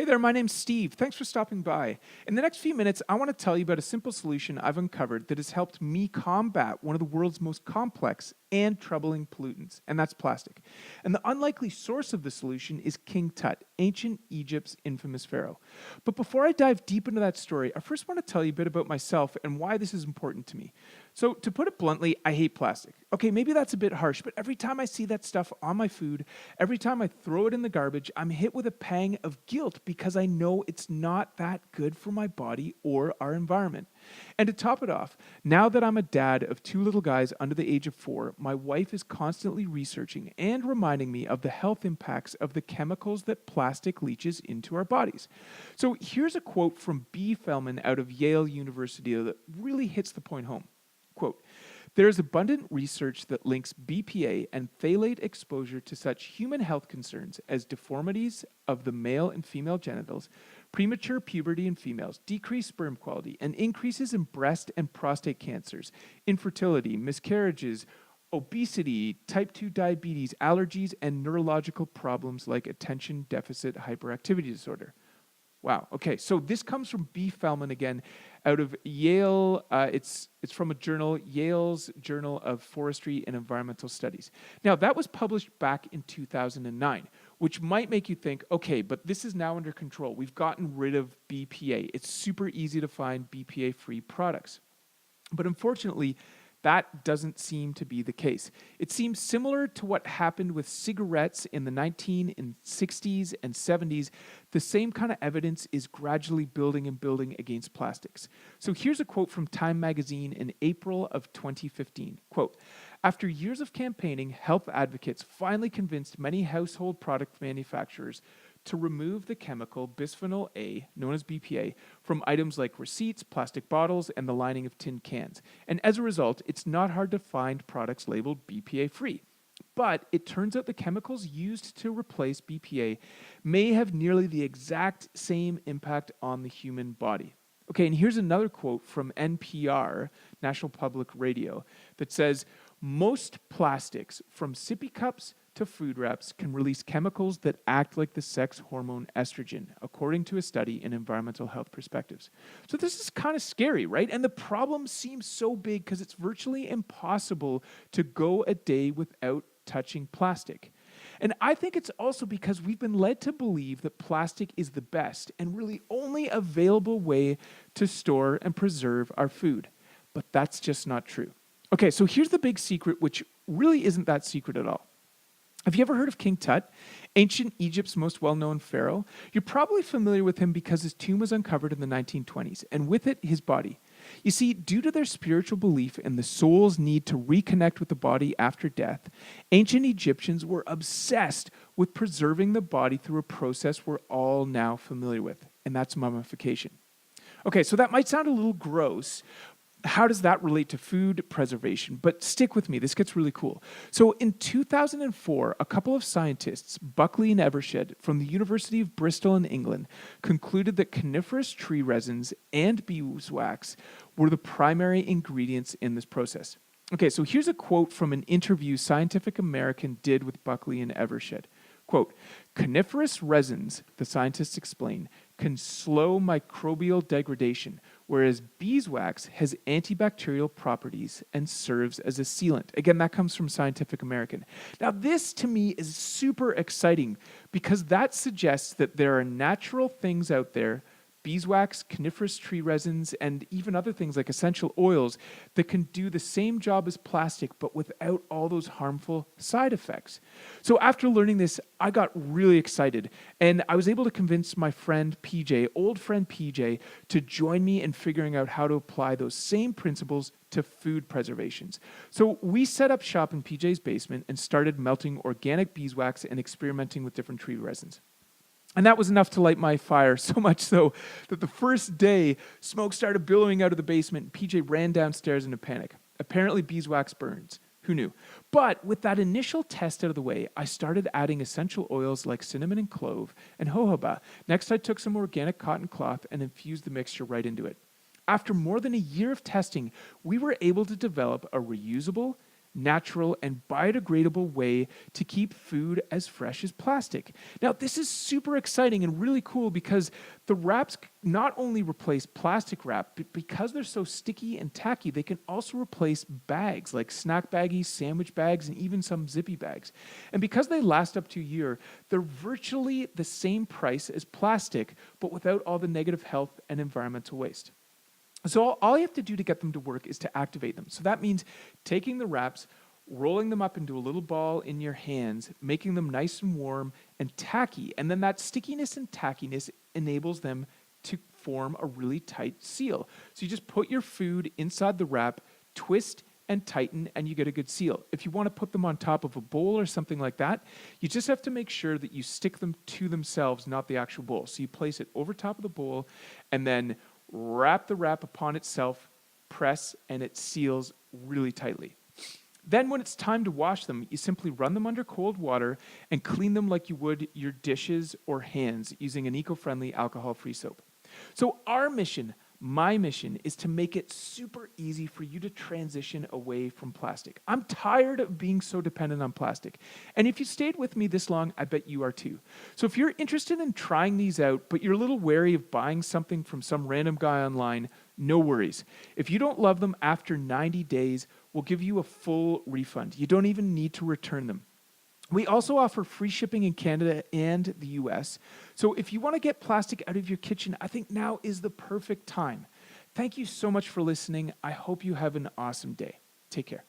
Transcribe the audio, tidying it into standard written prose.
there, my name's Steve. Thanks for stopping by. In the next few minutes, I want to tell you about a simple solution I've uncovered that has helped me combat one of the world's most complex and troubling pollutants, and that's plastic. And the unlikely source of the solution is King Tut, ancient Egypt's infamous pharaoh. But before I dive deep into that story, I first want to tell you a bit about myself and why this is important to me. So, to put it bluntly, I hate plastic. Okay, maybe that's a bit harsh, but every time I see that stuff on my food, every time I throw it in the garbage, I'm hit with a pang of guilt because I know it's not that good for my body or our environment. And to top it off, now that I'm a dad of two little guys under the age of 4, my wife is constantly researching and reminding me of the health impacts of the chemicals that plastic leaches into our bodies. So here's a quote from B. Feldman out of Yale University that really hits the point home. Quote, "There is abundant research that links BPA and phthalate exposure to such human health concerns as deformities of the male and female genitals, premature puberty in females, decreased sperm quality, and increases in breast and prostate cancers, infertility, miscarriages, obesity, type 2 diabetes, allergies, and neurological problems like attention deficit hyperactivity disorder." Wow. Okay. So this comes from B. Feldman again, out of Yale. It's from a journal, Yale's Journal of Forestry and Environmental Studies. Now that was published back in 2009, which might make you think, okay, but this is now under control. We've gotten rid of BPA. It's super easy to find BPA-free products. But unfortunately, that doesn't seem to be the case. It seems similar to what happened with cigarettes in the 1960s and 70s. The same kind of evidence is gradually building and building against plastics. So here's a quote from Time magazine in April of 2015. Quote, "After years of campaigning, health advocates finally convinced many household product manufacturers to remove the chemical bisphenol A, known as BPA, from items like receipts, plastic bottles, and the lining of tin cans. And as a result, it's not hard to find products labeled BPA-free. But it turns out the chemicals used to replace BPA may have nearly the exact same impact on the human body." Okay, and here's another quote from NPR, National Public Radio, that says, "Most plastics, from sippy cups to food wraps, can release chemicals that act like the sex hormone estrogen, according to a study in Environmental Health Perspectives." So this is kind of scary, right? And the problem seems so big because it's virtually impossible to go a day without touching plastic. And I think it's also because we've been led to believe that plastic is the best and really only available way to store and preserve our food. But that's just not true. Okay, so here's the big secret, which really isn't that secret at all. Have you ever heard of King Tut, ancient Egypt's most well-known pharaoh? You're probably familiar with him because his tomb was uncovered in the 1920s, and with it, his body. You see, due to their spiritual belief in the soul's need to reconnect with the body after death, ancient Egyptians were obsessed with preserving the body through a process we're all now familiar with, and that's mummification. Okay, so that might sound a little gross. How does that relate to food preservation? But stick with me, this gets really cool. So in 2004, a couple of scientists, Buckley and Evershed, from the University of Bristol in England, concluded that coniferous tree resins and beeswax were the primary ingredients in this process. Okay, so here's a quote from an interview Scientific American did with Buckley and Evershed. Quote, "Coniferous resins," the scientists explain, "can slow microbial degradation, whereas beeswax has antibacterial properties and serves as a sealant." Again, that comes from Scientific American. Now, this to me is super exciting because that suggests that there are natural things out there, beeswax, coniferous tree resins, and even other things like essential oils that can do the same job as plastic, but without all those harmful side effects. So after learning this, I got really excited, and I was able to convince my friend PJ, old friend PJ, to join me in figuring out how to apply those same principles to food preservations. So we set up shop in PJ's basement and started melting organic beeswax and experimenting with different tree resins. And that was enough to light my fire, so much so that the first day, smoke started billowing out of the basement and PJ ran downstairs in a panic. Apparently beeswax burns. Who knew? But with that initial test out of the way, I started adding essential oils like cinnamon and clove and jojoba. Next, I took some organic cotton cloth and infused the mixture right into it. After more than a year of testing, we were able to develop a reusable, natural, and biodegradable way to keep food as fresh as plastic. Now, this is super exciting and really cool because the wraps not only replace plastic wrap, but because they're so sticky and tacky, they can also replace bags like snack baggies, sandwich bags, and even some zippy bags. And because they last up to a year, they're virtually the same price as plastic, but without all the negative health and environmental waste. So all you have to do to get them to work is to activate them. So that means taking the wraps, rolling them up into a little ball in your hands, making them nice and warm and tacky. And then that stickiness and tackiness enables them to form a really tight seal. So you just put your food inside the wrap, twist and tighten, and you get a good seal. If you want to put them on top of a bowl or something like that, you just have to make sure that you stick them to themselves, not the actual bowl. So you place it over top of the bowl and then wrap the wrap upon itself, press, and it seals really tightly. Then when it's time to wash them, you simply run them under cold water and clean them like you would your dishes or hands using an eco-friendly alcohol-free soap. So our mission, my mission, is to make it super easy for you to transition away from plastic. I'm tired of being so dependent on plastic. And if you stayed with me this long, I bet you are too. So if you're interested in trying these out, but you're a little wary of buying something from some random guy online, no worries. If you don't love them after 90 days, we'll give you a full refund. You don't even need to return them. We also offer free shipping in Canada and the US. So if you want to get plastic out of your kitchen, I think now is the perfect time. Thank you so much for listening. I hope you have an awesome day. Take care.